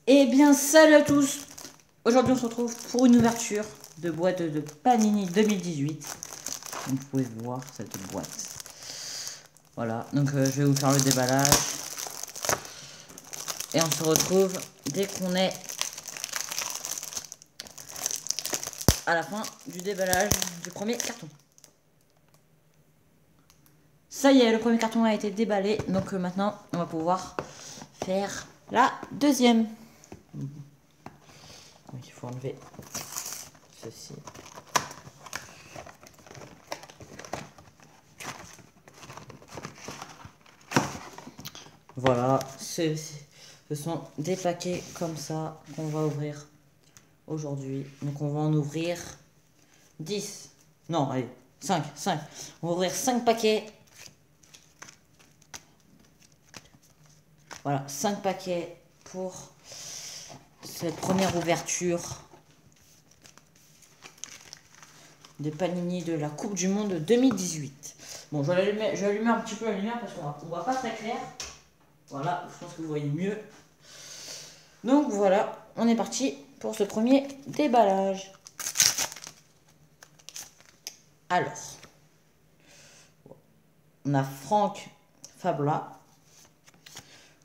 Eh bien, salut à tous. Aujourd'hui, on se retrouve pour une ouverture de boîte de Panini 2018. Donc, vous pouvez voir cette boîte. Voilà, donc je vais vous faire le déballage. Et on se retrouve dès qu'on est à la fin du déballage du premier carton. Ça y est, le premier carton a été déballé. Donc maintenant, on va pouvoir faire la deuxième. Donc, il faut enlever ceci. Voilà, ce sont des paquets comme ça qu'on va ouvrir aujourd'hui. Donc on va en ouvrir 10. Non, allez, 5. On va ouvrir 5 paquets. Voilà, 5 paquets pour cette première ouverture des Panini de la Coupe du Monde 2018. Bon, je vais allumer un petit peu la lumière parce qu'on voit pas très clair. Voilà, je pense que vous voyez mieux. Donc voilà, on est parti pour ce premier déballage. Alors, on a Franck Fabla,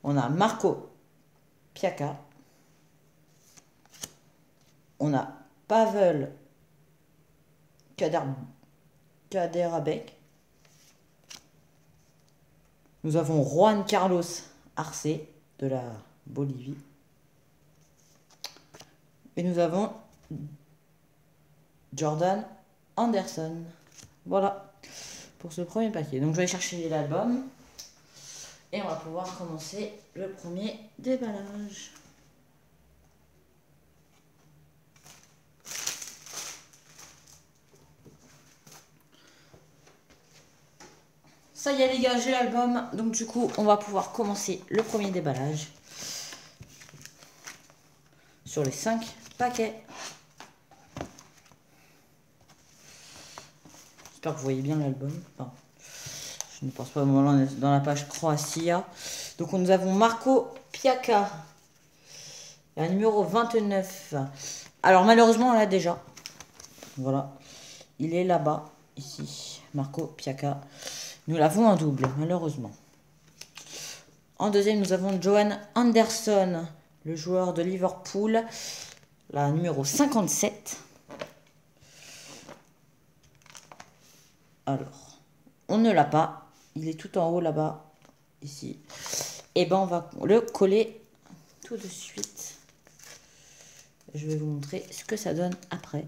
on a Marco Piaka, on a Pavel Kaderabek, nous avons Juan Carlos Arce de la Bolivie, et nous avons Jordan Anderson. Voilà pour ce premier paquet. Donc je vais chercher l'album et on va pouvoir commencer le premier déballage. Ça y est les gars, j'ai l'album. Donc du coup, on va pouvoir commencer le premier déballage sur les 5 paquets. J'espère que vous voyez bien l'album. Enfin, je ne pense pas au moment là, on est dans la page Croatia. Donc nous avons Marco Piaka, la numéro 29. Alors malheureusement on l'a déjà. Voilà, il est là-bas, ici, Marco Piaka. Nous l'avons en double, malheureusement. En deuxième, nous avons Johan Anderson, le joueur de Liverpool, la numéro 57. Alors, on ne l'a pas. Il est tout en haut là-bas, ici. Et ben, on va le coller tout de suite. Je vais vous montrer ce que ça donne après.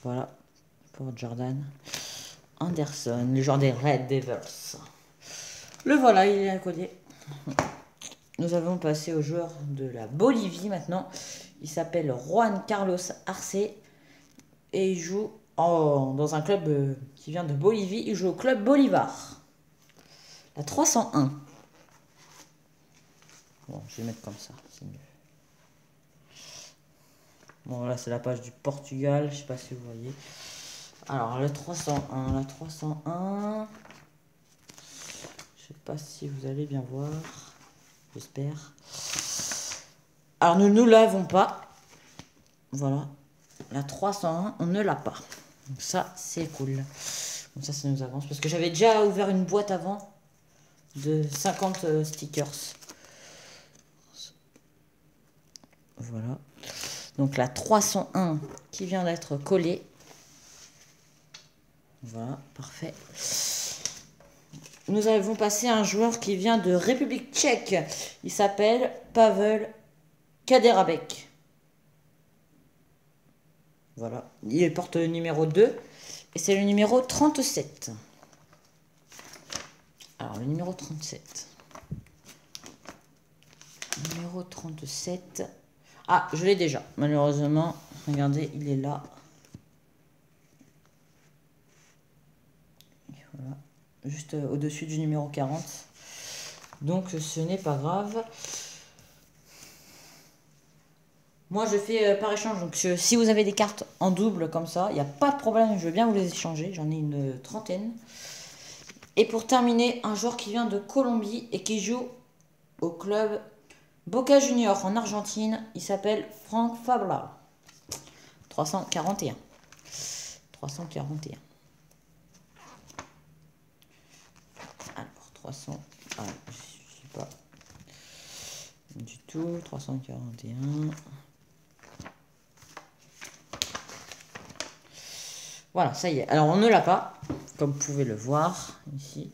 Voilà, pour Jordan Anderson, le joueur des Red Devils. Le voilà, il est collé. Nous avons passé au joueur de la Bolivie maintenant. Il s'appelle Juan Carlos Arce et il joue dans un club qui vient de Bolivie. Il joue au club Bolivar. La 301. Bon, je vais mettre comme ça, c'est mieux. Bon, là c'est la page du Portugal, je sais pas si vous voyez. Alors, la 301. Je sais pas si vous allez bien voir. J'espère. Alors, nous ne l'avons pas. Voilà. La 301, on ne l'a pas. Donc ça, c'est cool. Donc ça nous avance. Parce que j'avais déjà ouvert une boîte avant de 50 stickers. Voilà. Donc la 301 qui vient d'être collée. Voilà, parfait. Nous avons passé un joueur qui vient de République tchèque. Il s'appelle Pavel Kaderabek. Voilà. Il porte le numéro 2. Et c'est le numéro 37. Alors, le numéro 37. Numéro 37. Ah, je l'ai déjà. Malheureusement, regardez, il est là. Voilà. Juste au-dessus du numéro 40. Donc, ce n'est pas grave. Moi, je fais par échange. Donc, si vous avez des cartes en double comme ça, il n'y a pas de problème. Je veux bien vous les échanger. J'en ai une trentaine. Et pour terminer, un joueur qui vient de Colombie et qui joue au club Boca Junior en Argentine, il s'appelle Frank Fabra. 341. 341. Alors, 300. Ah, je ne suis pas du tout. 341. Voilà, ça y est. Alors, on ne l'a pas, comme vous pouvez le voir ici.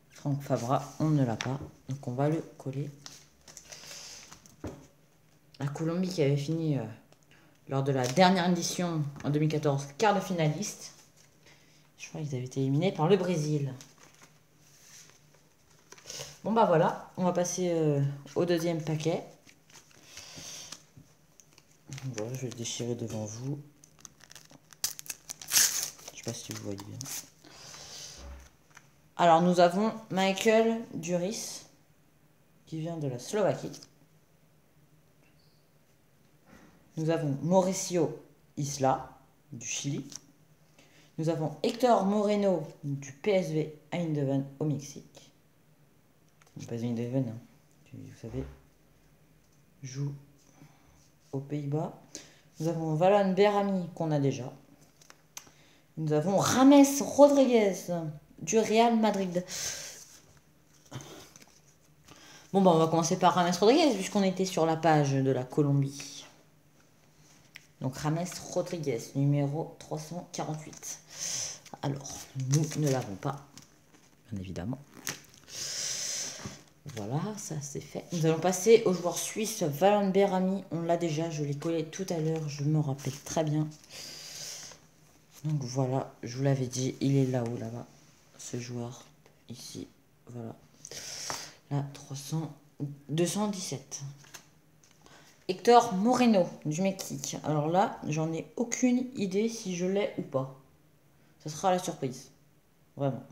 Frank Fabra, on ne l'a pas. Donc, on va le coller. La Colombie qui avait fini lors de la dernière édition en 2014, quart de finaliste. Je crois qu'ils avaient été éliminés par le Brésil. Bon bah voilà, on va passer au deuxième paquet. Voilà, je vais le déchirer devant vous. Je sais pas si vous voyez bien. Alors nous avons Michael Duris, qui vient de la Slovaquie. Nous avons Mauricio Isla, du Chili. Nous avons Héctor Moreno, du PSV Eindhoven, au Mexique. Pas Eindhoven, hein, qui, vous savez, joue aux Pays-Bas. Nous avons Valon Berami, qu'on a déjà. Nous avons James Rodriguez, du Real Madrid. Bon, bah, on va commencer par James Rodriguez, puisqu'on était sur la page de la Colombie. Donc, James Rodriguez, numéro 348. Alors, nous ne l'avons pas, bien évidemment. Voilà, ça c'est fait. Nous allons passer au joueur suisse Valon Berami. On l'a déjà, je l'ai collé tout à l'heure, je me rappelle très bien. Donc voilà, je vous l'avais dit, il est là-haut, là-bas. Ce joueur, ici, voilà. Là, 217. Héctor Moreno, du Mexique. Alors là, j'en ai aucune idée si je l'ai ou pas. Ce sera la surprise. Vraiment.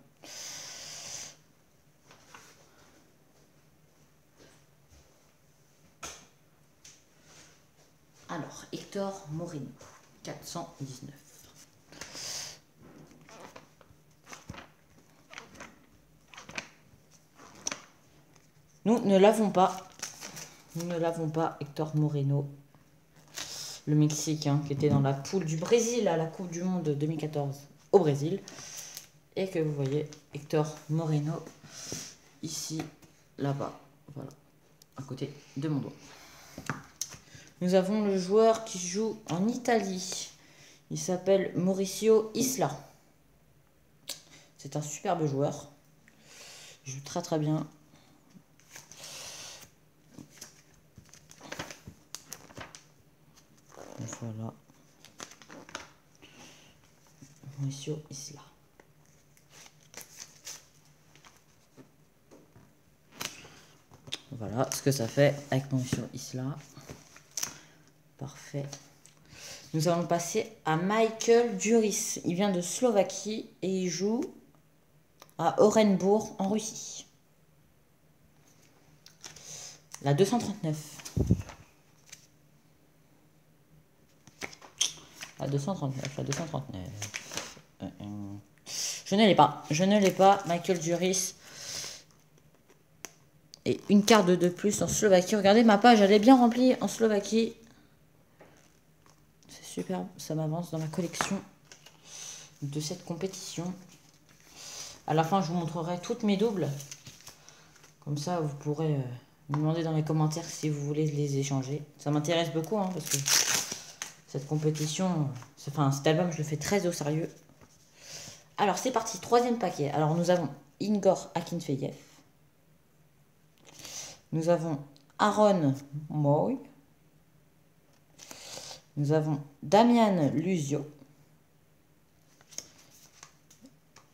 Alors, Héctor Moreno, 419. Nous ne l'avons pas. Nous ne l'avons pas, Héctor Moreno. Le Mexique, hein, qui était dans la poule du Brésil à la Coupe du Monde 2014 au Brésil. Et que vous voyez, Héctor Moreno, ici, là-bas. Voilà, à côté de mon doigt. Nous avons le joueur qui joue en Italie. Il s'appelle Mauricio Isla. C'est un superbe joueur. Il joue très très bien. Voilà. Mauricio Isla. Voilà ce que ça fait avec Mauricio Isla. Parfait. Nous allons passer à Michael Duris. Il vient de Slovaquie et il joue à Orenbourg en Russie. La 239. La 239, la 239. Je ne l'ai pas. Je ne l'ai pas. Michael Duris. Et une carte de plus en Slovaquie. Regardez, ma page, elle est bien remplie en Slovaquie. C'est superbe. Ça m'avance dans la collection de cette compétition. À la fin, je vous montrerai toutes mes doubles. Comme ça, vous pourrez me demander dans les commentaires si vous voulez les échanger. Ça m'intéresse beaucoup, hein, parce que cette compétition, enfin cet album, je le fais très au sérieux. Alors, c'est parti. Troisième paquet. Alors, nous avons Igor Akinfeyev. Nous avons Aaron Moy. Nous avons Damian Luzio.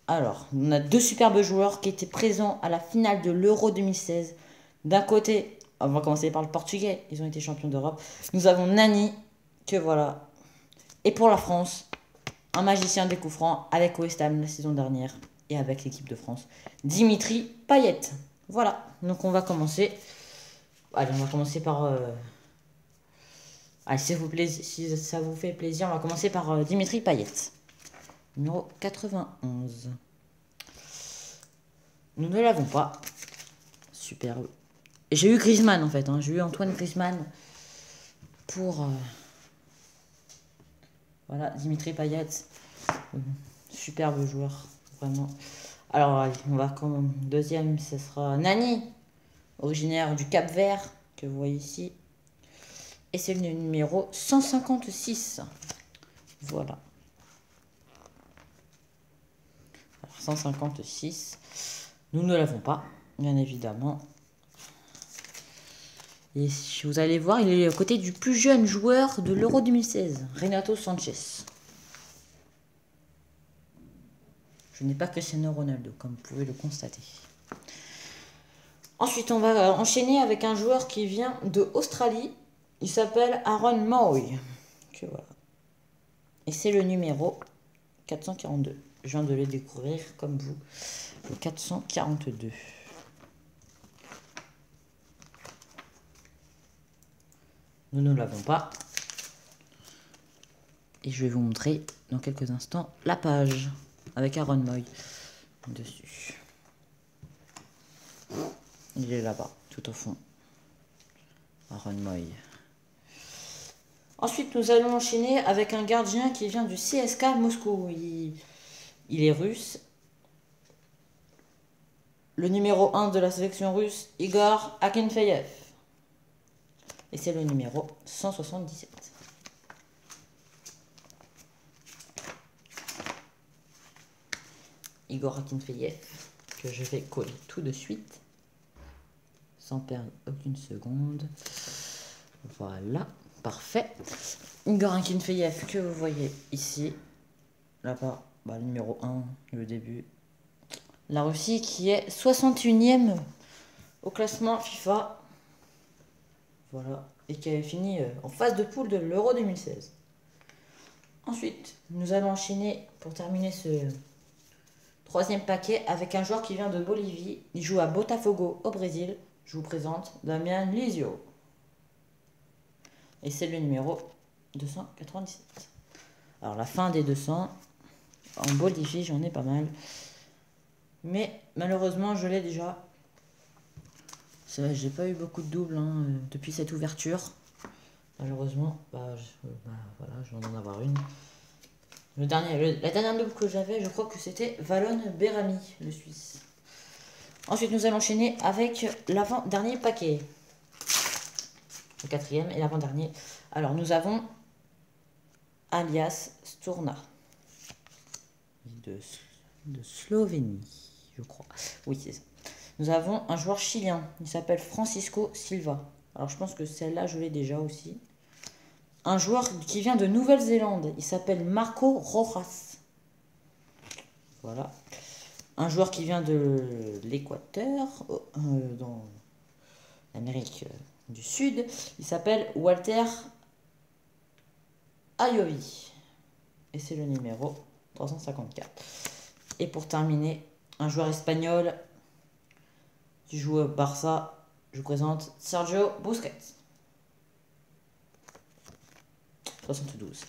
Alors, on a deux superbes joueurs qui étaient présents à la finale de l'Euro 2016. D'un côté, on va commencer par le Portugais, ils ont été champions d'Europe. Nous avons Nani, que voilà. Et pour la France, un magicien des coups francs avec West Ham la saison dernière et avec l'équipe de France, Dimitri Payet. Voilà, donc on va commencer. Allez, on va commencer par... Allez, si ça vous fait plaisir, on va commencer par Dimitri Payet. Numéro 91. Nous ne l'avons pas. Superbe. j'ai eu Griezmann en fait. Hein. J'ai eu Antoine Griezmann pour... voilà, Dimitri Payet. Superbe joueur, vraiment. Alors, allez, on va comme deuxième, ce sera Nani, originaire du Cap-Vert, que vous voyez ici. Et c'est le numéro 156. Voilà. Alors, 156. Nous ne l'avons pas, bien évidemment. Et vous allez voir, il est à côté du plus jeune joueur de l'Euro 2016, Renato Sanchez. Je n'ai pas Cristiano Ronaldo, comme vous pouvez le constater. Ensuite, on va enchaîner avec un joueur qui vient de Australie. Il s'appelle Aaron Mooy. Voilà. Et c'est le numéro 442. Je viens de le découvrir comme vous. Le 442. Nous ne l'avons pas. Et je vais vous montrer dans quelques instants la page avec Aaron Mooy dessus. Il est là-bas, tout au fond. Aaron Mooy. Ensuite, nous allons enchaîner avec un gardien qui vient du CSKA Moscou. Il est russe. Le numéro 1 de la sélection russe, Igor Akinfeyev. Et c'est le numéro 177. Igor Akinfeyev, que je vais coller tout de suite, sans perdre aucune seconde. Voilà, parfait. Igor Akinfeyev, que vous voyez ici, là-bas, le numéro 1, le début. La Russie qui est 61e au classement FIFA. Voilà, et qui avait fini en phase de poule de l'Euro 2016. Ensuite, nous allons enchaîner pour terminer ce troisième paquet avec un joueur qui vient de Bolivie. Il joue à Botafogo au Brésil. Je vous présente Damien Lizio. Et c'est le numéro 297. Alors la fin des 200. En Bolivie, j'en ai pas mal. Mais malheureusement, je l'ai déjà. C'est vrai, j'ai pas eu beaucoup de doubles depuis cette ouverture. Malheureusement, voilà, je vais en avoir une. La dernière double que j'avais, je crois que c'était Valon Berami, le Suisse. Ensuite, nous allons enchaîner avec l'avant-dernier paquet. Le quatrième et l'avant-dernier. Alors, nous avons Alias Sturna. De Slovénie, je crois. Oui, c'est ça. Nous avons un joueur chilien. Il s'appelle Francisco Silva. Alors, je pense que celle-là, je l'ai déjà aussi. Un joueur qui vient de Nouvelle-Zélande. Il s'appelle Marco Rojas. Voilà. Un joueur qui vient de l'Équateur, dans l'Amérique du Sud. Il s'appelle Walter Ayovi. Et c'est le numéro 354. Et pour terminer, un joueur espagnol qui joue au Barça. Je vous présente Sergio Busquets. 72.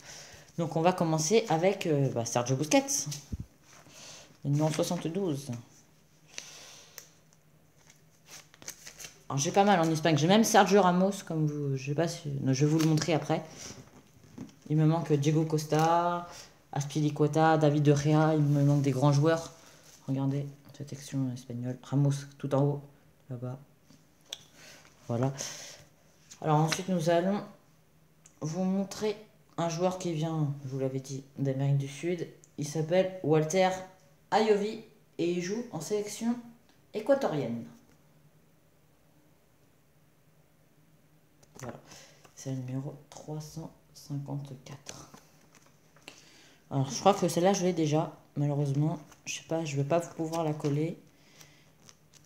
Donc on va commencer avec Sergio Busquets. Le numéro 72. Alors j'ai pas mal en Espagne. J'ai même Sergio Ramos, comme vous. Je sais pas si. Non, je vais vous le montrer après. Il me manque Diego Costa, Azpilicueta, David De Gea. Il me manque des grands joueurs. Regardez cette section espagnole. Ramos tout en haut, là-bas. Voilà. Alors ensuite nous allons vous montrer un joueur qui vient, je vous l'avais dit, d'Amérique du Sud. Il s'appelle Walter Ayovi et il joue en sélection équatorienne. Voilà, c'est le numéro 354. Alors je crois que celle-là je l'ai déjà, malheureusement. Je sais pas, je vais pas pouvoir la coller.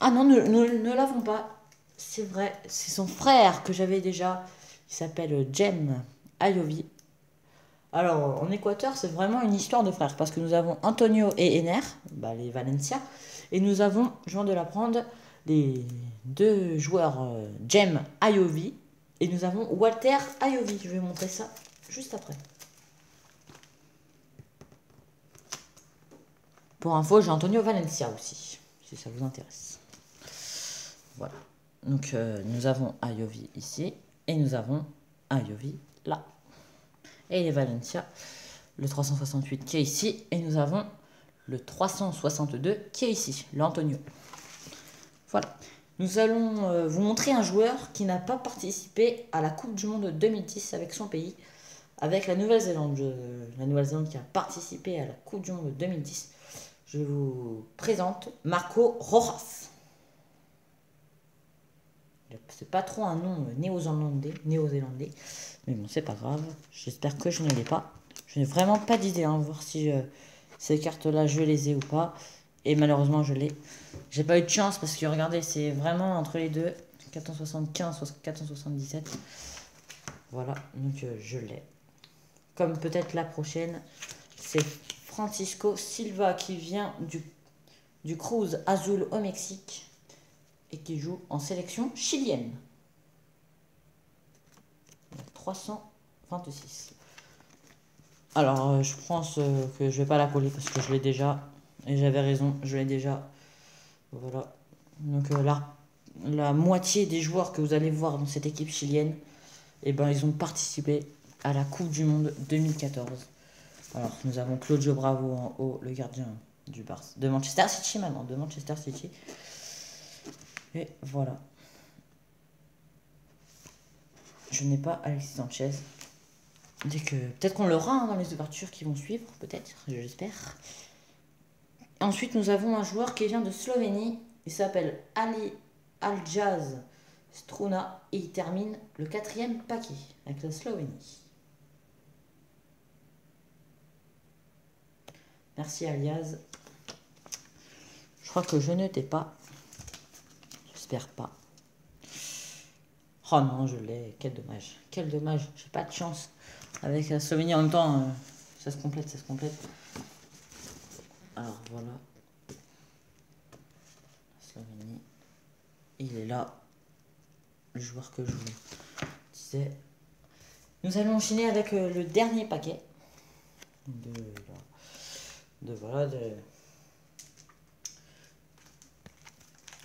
Ah non, ne l'avons pas. C'est vrai, c'est son frère que j'avais déjà. Il s'appelle Jem Ayovi. Alors, en Équateur, c'est vraiment une histoire de frères. Parce que nous avons Antonio et Ener, les Valencia. Et nous avons, je viens de l'apprendre, les deux joueurs Jem Ayovi. Et nous avons Walter Ayovi. Je vais vous montrer ça juste après. Pour info, j'ai Antonio Valencia aussi, si ça vous intéresse. Voilà. Donc nous avons Ayovi ici et nous avons Ayovi là. Et les Valencia, le 368 qui est ici et nous avons le 362 qui est ici, l'Antonio. Voilà. Nous allons vous montrer un joueur qui n'a pas participé à la Coupe du Monde 2010 avec son pays, avec la Nouvelle-Zélande. La Nouvelle-Zélande qui a participé à la Coupe du Monde 2010. Je vous présente Marco Rojas. C'est pas trop un nom néo-zélandais, mais bon, c'est pas grave. J'espère que je ne l'ai pas. Je n'ai vraiment pas d'idée, hein, voir si ces cartes-là, je les ai ou pas. Et malheureusement, je l'ai. J'ai pas eu de chance parce que regardez, c'est vraiment entre les deux. 475, 477. Voilà, donc je l'ai. Comme peut-être la prochaine, c'est Francisco Silva qui vient du Cruz Azul au Mexique et qui joue en sélection chilienne. 326. Alors, je pense que je vais pas la coller parce que je l'ai déjà. Et j'avais raison, je l'ai déjà. Voilà. Donc la moitié des joueurs que vous allez voir dans cette équipe chilienne, eh ben, ils ont participé à la Coupe du Monde 2014. Alors, nous avons Claudio Bravo en haut, le gardien du Barça. De Manchester City maintenant, de Manchester City. Et voilà. Je n'ai pas Alexis Sanchez. Dès que peut-être qu'on l'aura hein, dans les ouvertures qui vont suivre, peut-être, j'espère. Ensuite, nous avons un joueur qui vient de Slovénie. Il s'appelle Ali Aljaz Struna et il termine le 4e paquet avec la Slovénie. Merci Aliaz. Je crois que je ne t'ai pas. J'espère pas. Oh non, je l'ai. Quel dommage. Quel dommage. J'ai pas de chance. Avec la Slovénie en même temps, ça se complète, ça se complète. Alors voilà. La Slovénie. Il est là. Le joueur que je vous disais. Nous allons enchaîner avec le dernier paquet.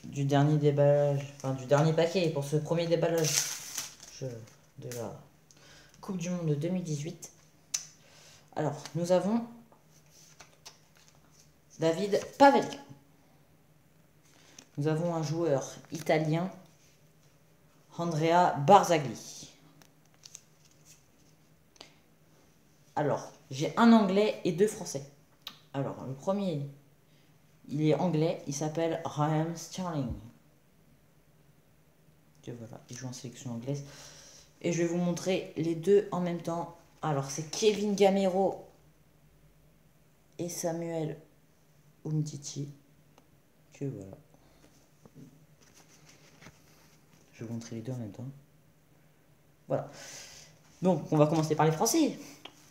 Du dernier déballage, enfin du dernier paquet pour ce premier déballage de la Coupe du Monde de 2018. Alors, nous avons David Pavelka. Nous avons un joueur italien, Andrea Barzagli. Alors, j'ai un anglais et deux français. Alors, le premier, il est anglais, il s'appelle Raheem Sterling. Et voilà, il joue en sélection anglaise. Et je vais vous montrer les deux en même temps. Alors, c'est Kevin Gamero et Samuel Umtiti. Que voilà. Je vais vous montrer les deux en même temps. Voilà. Donc, on va commencer par les Français.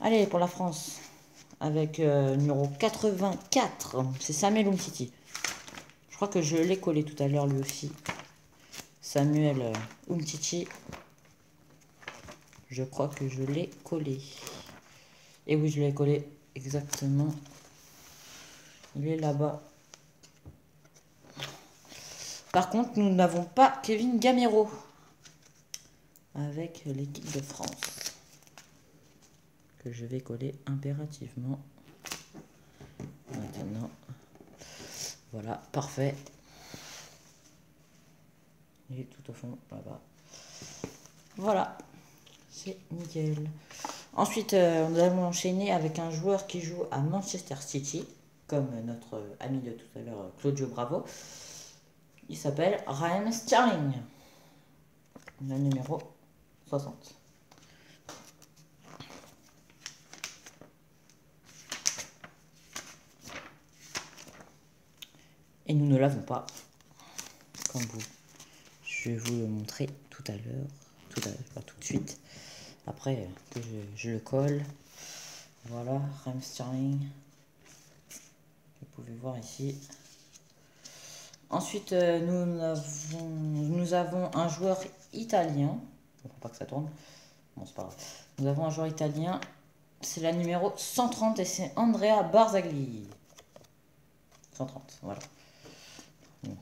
Allez, pour la France. Avec numéro 84. C'est Samuel Umtiti. Je crois que je l'ai collé tout à l'heure lui aussi. Samuel Umtiti. Je crois que je l'ai collé. Et oui, je l'ai collé exactement. Il est là-bas. Par contre, nous n'avons pas Kevin Gamero avec l'équipe de France. Que je vais coller impérativement. Maintenant. Voilà, parfait. Il est tout au fond, là-bas. Voilà. C'est nickel. Ensuite, nous allons enchaîner avec un joueur qui joue à Manchester City, comme notre ami de tout à l'heure, Claudio Bravo. Il s'appelle Raheem Sterling, le numéro 60. Et nous ne l'avons pas, comme vous. Je vais vous le montrer tout à l'heure, pas tout de suite. Après que je le colle. Voilà, Raheem Sterling. Vous pouvez voir ici. Ensuite, nous avons un joueur italien. Il ne faut pas que ça tourne. Bon, c'est pas grave. Nous avons un joueur italien. C'est la numéro 130 et c'est Andrea Barzagli. 130, voilà. Bon.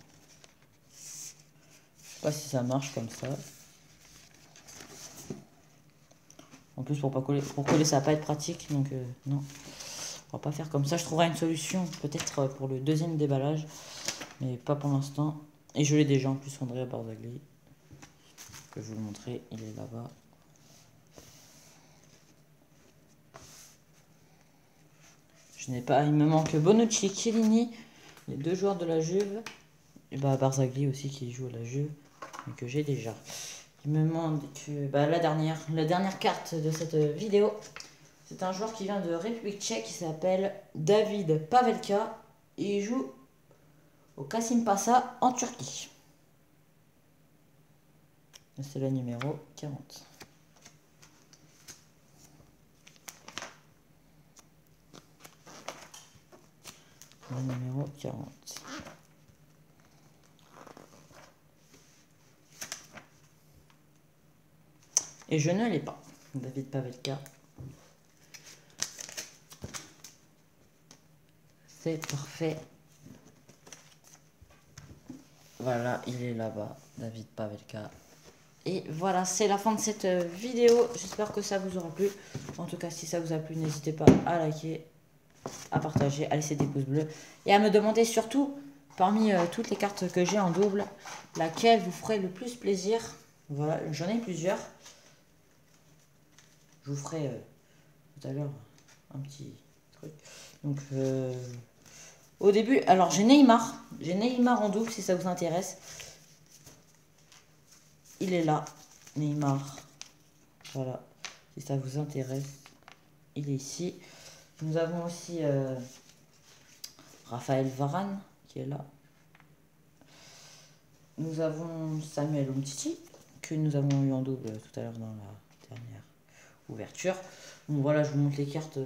sais pas si ça marche comme ça. En plus, pour coller, ça va pas être pratique, donc non. On va pas faire comme ça. Je trouverai une solution, peut-être pour le deuxième déballage, mais pas pour l'instant. Et je l'ai déjà en plus, Andrea Barzagli. Je vais vous le montrer, il est là-bas. Je n'ai pas, il me manque Bonucci et Chiellini, les deux joueurs de la Juve. Et bah Barzagli aussi qui joue à la Juve, mais que j'ai déjà. Il me demande que la dernière carte de cette vidéo, c'est un joueur qui vient de République tchèque qui s'appelle David Pavelka et il joue au Kasimpasa en Turquie. C'est le numéro 40. Le numéro 40. Et je ne l'ai pas, David Pavelka. C'est parfait. Voilà, il est là-bas, David Pavelka. Et voilà, c'est la fin de cette vidéo. J'espère que ça vous aura plu. En tout cas, si ça vous a plu, n'hésitez pas à liker, à partager, à laisser des pouces bleus. Et à me demander surtout, parmi toutes les cartes que j'ai en double, laquelle vous ferait le plus plaisir. Voilà, j'en ai plusieurs. Je vous ferai tout à l'heure un petit truc. Donc, au début, alors j'ai Neymar. J'ai Neymar en double si ça vous intéresse. Il est là, Neymar. Voilà, si ça vous intéresse. Il est ici. Nous avons aussi Raphaël Varane qui est là. Nous avons Samuel Umtiti que nous avons eu en double tout à l'heure dans la dernière ouverture. Bon voilà, je vous montre les cartes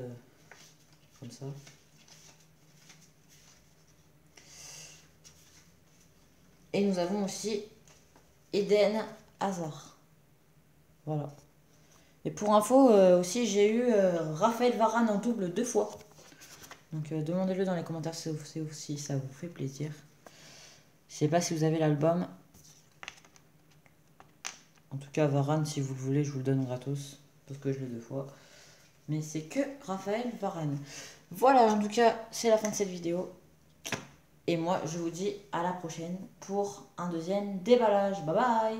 comme ça. Et nous avons aussi Eden Hazard. Voilà. Et pour info, aussi j'ai eu Raphaël Varane en double 2 fois. Donc demandez-le dans les commentaires si ça vous fait plaisir. Je sais pas si vous avez l'album. En tout cas, Varane, si vous le voulez, je vous le donne gratos. Parce que je l'ai 2 fois. Mais c'est que Raphaël Varane. Voilà, en tout cas, c'est la fin de cette vidéo. Et moi, je vous dis à la prochaine pour un deuxième déballage. Bye bye!